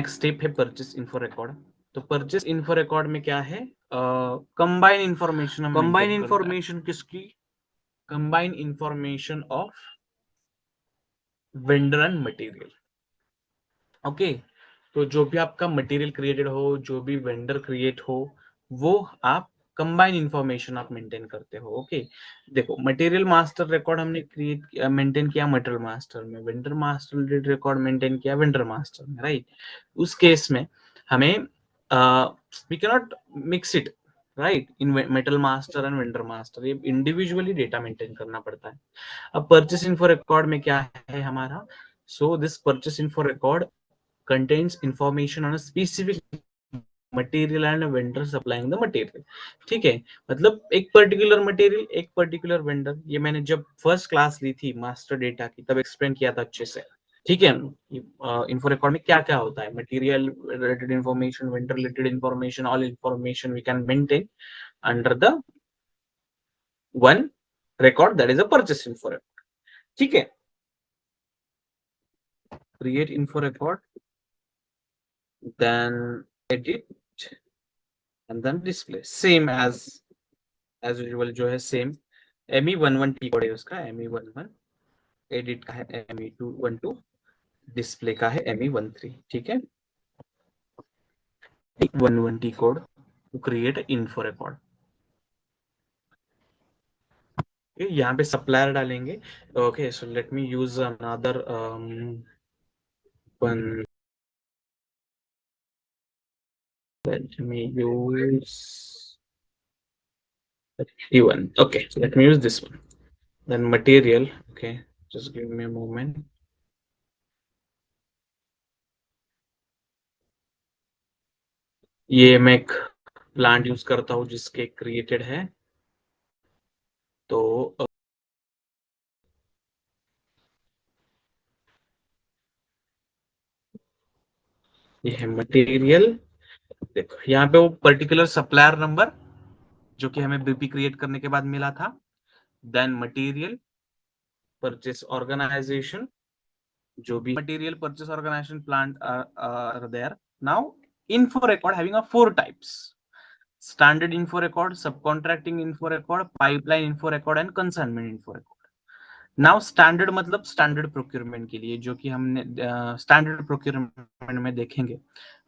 Next step है purchase info record. तो purchase info record में क्या है, कंबाइन इंफॉर्मेशन। कंबाइन इंफॉर्मेशन किसकी? Combine information of vendor and material. Okay, तो जो भी आपका मटेरियल क्रिएटेड हो, जो भी वेंडर क्रिएट हो, वो आप कंबाइन इंफॉर्मेशन आप मेंटेन करते हो। ओके, देखो मटेरियल मास्टर रिकॉर्ड हमने क्रिएट मेंटेन किया मटेरियल मास्टर में, वेंडर मास्टर रिकॉर्ड मेंटेन किया वेंडर मास्टर में, राइट। उस केस में हमें we can not mix it, right, in metal master and vendor master, ये इंडिविजुअली डेटा मेंटेन करना पड़ता है। अब परचेस इन्फो रिकॉर्ड में क्या है हमारा, so this purchase info record contains information on a specific material and a vendor supplying the material। ठीक है, मतलब एक पर्टिकुलर मटेरियल, एक पर्टिकुलर वेंडर। ये मैंने जब फर्स्ट क्लास ली थी मास्टर डेटा की तब एक्सप्लेन किया था अच्छे से। ठीक है, इन्फो रिकॉर्ड में क्या क्या होता है, material related information, vendor related information, all information we can maintain under the one record, that is a purchase info record. ठीक है, create info record, then edit and then display, same as usual जो है same. ME11T code है उसका, ME11, edit का है ME212, display का है ME13। ठीक है, 11T code to create info record. यहाँ पे सप्लायर डालेंगे। Okay, so let me use another one, let me use E1। okay, so let me use this one, then material। okay, just give me a moment। ये मैं एक plant use करता हूँ जिसके created है, तो ये है मटेरियल। देखो यहाँ पे वो पर्टिकुलर सप्लायर नंबर जो कि हमें बीपी क्रिएट करने के बाद मिला था, देन मटेरियल परचेस ऑर्गेनाइजेशन, जो भी material purchase organisation plant are there. Now info record having a 4 types: standard info record, subcontracting info record, pipeline info record and consignment info record. Now standard मतलब standard procurement के लिए, जो कि हमने standard procurement में देखेंगे।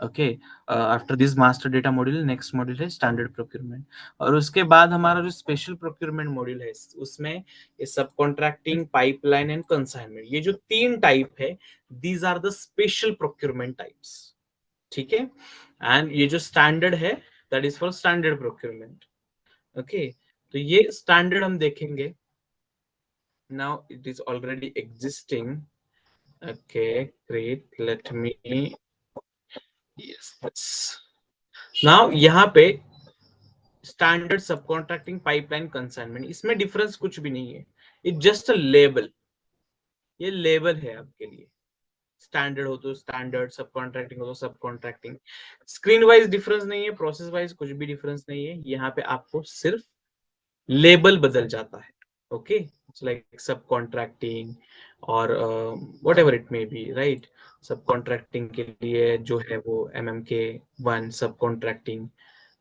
Okay, after this master data module next module है standard procurement, और उसके बाद हमारा जो स्पेशल प्रोक्योरमेंट मॉड्यूल है उसमें ये सब कॉन्ट्रैक्टिंग, पाइपलाइन एंड कंसाइनमेंट, ये जो 3 टाइप है, these are the special procurement types. ठीक है, एंड ये जो स्टैंडर्ड है that is for standard procurement. Okay, तो ये स्टैंडर्ड हम देखेंगे। Now it is already existing। okay, great, let me, yes, now यहाँ पे स्टैंडर्ड सब कॉन्ट्रैक्टिंग, पाइपलाइन, कंसाइनमेंट, इसमें डिफरेंस कुछ भी नहीं है, इट जस्ट अ लेबल। ये लेबल है आपके लिए, स्टैंडर्ड हो तो स्टैंडर्ड, सब कॉन्ट्रैक्टिंग हो तो सब कॉन्ट्रैक्टिंग। स्क्रीन वाइज डिफरेंस नहीं है, प्रोसेस वाइज कुछ भी डिफरेंस नहीं है, यहाँ पे आपको सिर्फ लेबल बदल जाता है। Okay, it's like sub contracting और whatever it may be, right. Sub contracting के लिए जो है वो MMK1 sub contracting,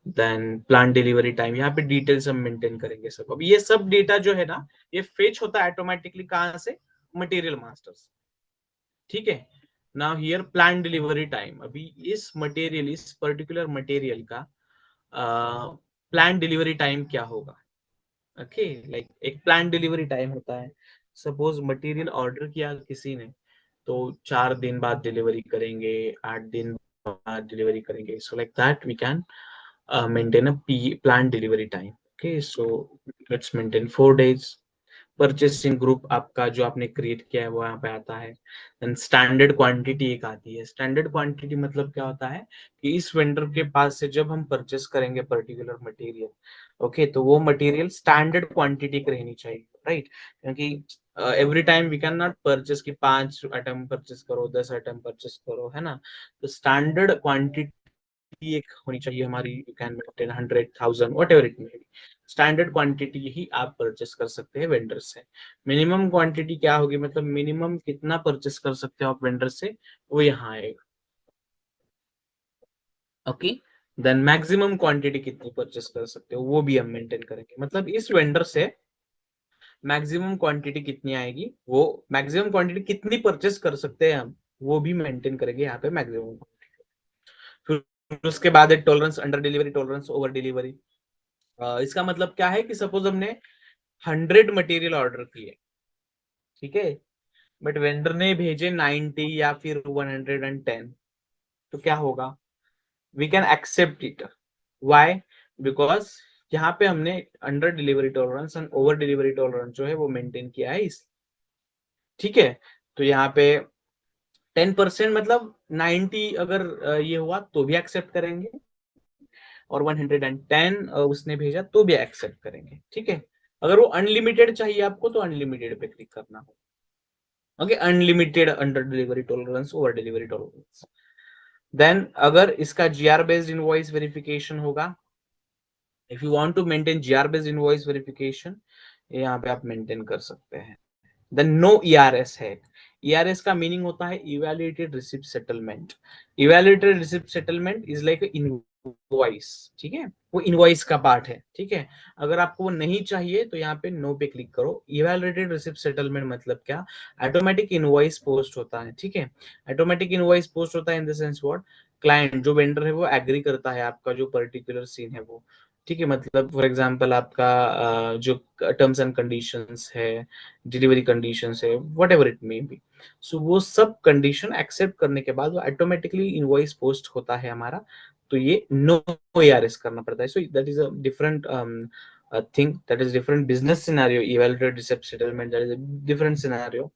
then plan delivery time, यहाँ पे डिटेल्स हम मेंटेन करेंगे सब। अब ये सब डेटा जो है ना, ये फेच होता है ऑटोमेटिकली, कहाँ से, मटेरियल मास्टर्स। ठीक है, now here plan delivery time, अभी इस मटेरियल, इस पर्टिकुलर मटेरियल का प्लान डिलीवरी टाइम क्या होगा। ओके, लाइक एक प्लान डिलीवरी टाइम होता है। सपोज मटेरियल ऑर्डर किया किसी ने, तो 4 दिन बाद डिलीवरी करेंगे, 8 दिन बाद डिलीवरी करेंगे, so like that we can maintain a plan delivery time. Okay, so let's maintain 4 days। Purchasing group आपका जो आपने क्रिएट किया है वो यहाँ पे आता है। देन स्टैंडर्ड क्वांटिटी एक आती है। स्टैंडर्ड क्वांटिटी मतलब क्या होता है कि इस वेंडर के पास से जब हम परचेस करेंगे पर्टिकुलर मटेरियल, ओके, तो वो मटेरियल स्टैंडर्ड क्वांटिटी की रहनी चाहिए, राइट। क्योंकि every time we can not purchase कि 5 आइटम परचेस करो, 10 आइटम परचेस करो, है ना। तो स्टैंडर्ड क्वांटिटी एक होनी चाहिए हमारी, you can maintain 100,000 whatever it may be. Standard quantity ही आप परचेस कर सकते हैं वेंडर से। मिनिमम क्वांटिटी क्या होगी, मतलब मिनिमम कितना परचेस कर सकते हो आप वेंडर से, वो यहाँ आएगा। ओके, देन मैक्सिमम क्वांटिटी कितनी परचेस कर सकते हो वो भी हम मेंटेन करेंगे, मतलब इस वेंडर से मैक्सिमम क्वांटिटी कितनी आएगी, वो मैक्सिमम क्वांटिटी कितनी परचेस कर सकते हैं हम, वो भी मेंटेन करेंगे यहाँ पे मैक्सिमम। फिर उसके बाद एक tolerance under delivery, tolerance over delivery. इसका मतलब क्या है कि सपोज हमने 100 मटेरियल ऑर्डर किए, ठीक है, बट वेंडर ने भेजे 90 या फिर 110, तो क्या होगा, we can accept it. Why? Because यहाँ पे हमने under delivery tolerance and over delivery tolerance जो है वो मेंटेन किया है इस, ठीक है। तो यहाँ पे 10% मतलब 90 अगर ये हुआ तो भी एक्सेप्ट करेंगे, और 110 उसने भेजा तो भी एक्सेप्ट करेंगे, ठीक है। अगर वो अनलिमिटेड चाहिए आपको तो अनलिमिटेड पे क्लिक करना हो। Okay, unlimited under delivery tolerance, over delivery tolerance. Then अगर इसका जीआर बेस्ड इनवॉइस वेरिफिकेशन होगा, if you want to maintain GR based invoice verification, यहाँ पे आप मेंटेन कर सकते हैं। देन नो ईआरएस है। ईआरएस का मीनिंग होता है evaluated receipt settlement. Evaluated receipt settlement is like invoice, ठीक है, वो इनवॉइस का पार्ट है, ठीक है। अगर आपको वो नहीं चाहिए तो यहाँ पे नो पे क्लिक करो। इवैल्यूएटेड रिसिप्ट सेटलमेंट मतलब क्या, ऑटोमेटिक इनवॉइस पोस्ट होता है, ठीक है। ऑटोमेटिक इनवॉइस पोस्ट होता है in the sense what, client जो वेंडर है वो एग्री करता है आपका जो पर्टिकुलर सीन है वो, ठीक है। मतलब फॉर एग्जांपल आपका जो टर्म्स एंड कंडीशंस है, डिलीवरी कंडीशंस है, whatever it may be, so वो सब कंडीशन एक्सेप्ट करने के बाद वो ऑटोमेटिकली इनवॉइस पोस्ट होता है हमारा। तो ये नो ईआरएस करना पड़ता है। So that is a different thing, that is different business scenario. Evaluated receipt settlement that is a different scenario.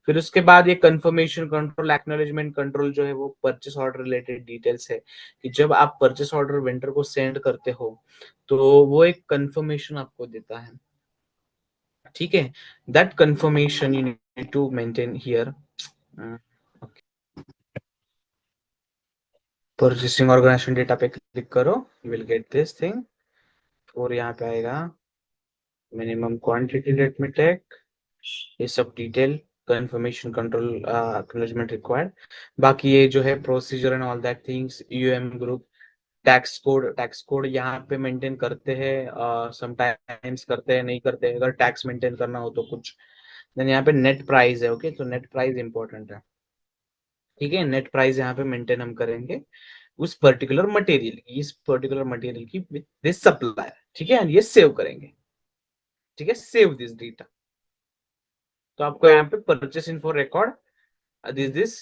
फिर उसके बाद ये कंफर्मेशन कंट्रोल, एक्नॉलेजमेंट कंट्रोल जो है वो परचेस ऑर्डर रिलेटेड डिटेल्स है, कि जब आप परचेस ऑर्डर वेंडर को सेंड करते हो तो वो एक कंफर्मेशन आपको देता है, ठीक है। That confirmation you need to maintain here. Purchasing organization data पे क्लिक करो, you will get this thing. और यहाँ पे आएगा minimum quantity, let me take, ये सब detail, confirmation control, acknowledgement required. बाकी ये जो है procedure and all that things, UM group, tax code यहाँ पे मेंटेन करते हैं, समटाइम्स करते हैं, नहीं करते हैं। अगर टैक्स मेंटेन करना हो तो कुछ। देन यहाँ पे नेट प्राइस है, ओके, तो नेट प्राइस इंपॉर्टेंट है, ठीक है। नेट प्राइस यहाँ पे मेंटेन हम करेंगे उस पर्टिकुलर मटेरियल की, इस पर्टिकुलर मटेरियल की विद दिस सप्लायर, ठीक है, ये सेव करेंगे, ठीक है, सेव दिस डेटा। तो आपको यहाँ पे purchase info record this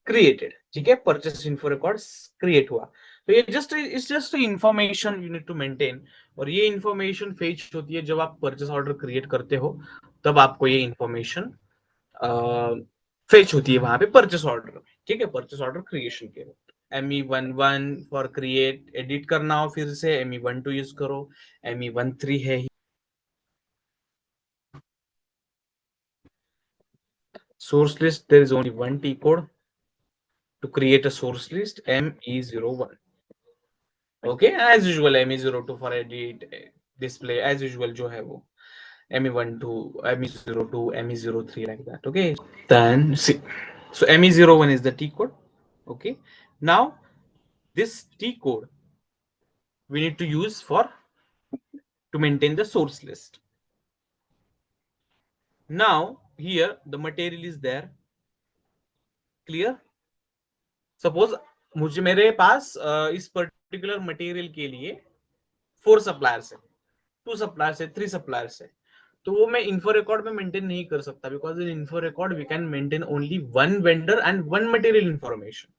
created, ठीक है, परचेस इन्फो रिकॉर्ड क्रिएट हुआ। तो ये just it's just information you need to maintain, और ये इंफॉर्मेशन फेच होती है जब आप परचेस ऑर्डर क्रिएट करते हो, तब आपको ये इंफॉर्मेशन फेच होती है वहां पे परचेस ऑर्डर में, ठीक है, परचेस ऑर्डर क्रिएशन के वक्त। ME11 फॉर क्रिएट, एडिट करना हो फिर से ME12 यूज करो, ME13 है। Source list, there is only one T code to create a source list, ME01, okay, as usual ME02 for edit, display as usual जो है वो ME12, ME02, ME03 like that, okay. Then see, so ME01 is the T code, okay. Now this T code we need to use for to maintain the source list. Now here the material is there, clear. Suppose मुझे मेरे पास इस particular material के लिए 4 suppliers है, 2 suppliers है, 3 suppliers है, तो वो मैं इन्फो रिकॉर्ड में मेंटेन नहीं कर सकता, because in info record we can maintain only one vendor and one material information,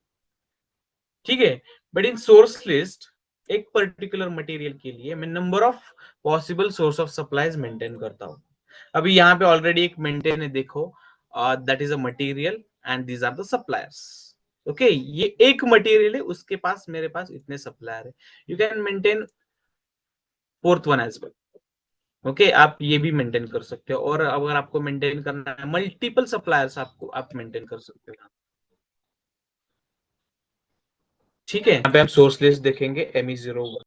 ठीक है। बट इन सोर्स लिस्ट एक पर्टिकुलर मटेरियल के लिए मैं number of possible source of supplies maintain करता हूँ। अभी यहाँ पे ऑलरेडी एक मेंटेन है, देखो, that is a material and these are the suppliers, okay. ये एक मटेरियल है, उसके पास मेरे पास इतने सप्लायर है, you can maintain fourth one as well, okay, आप ये भी मेंटेन कर सकते हो। और अगर आपको मेंटेन करना है मल्टीपल सप्लायर्स, आपको आप मेंटेन कर सकते हो, ठीक है। यहाँ पे हम सोर्स लिस्ट देखेंगे ME01,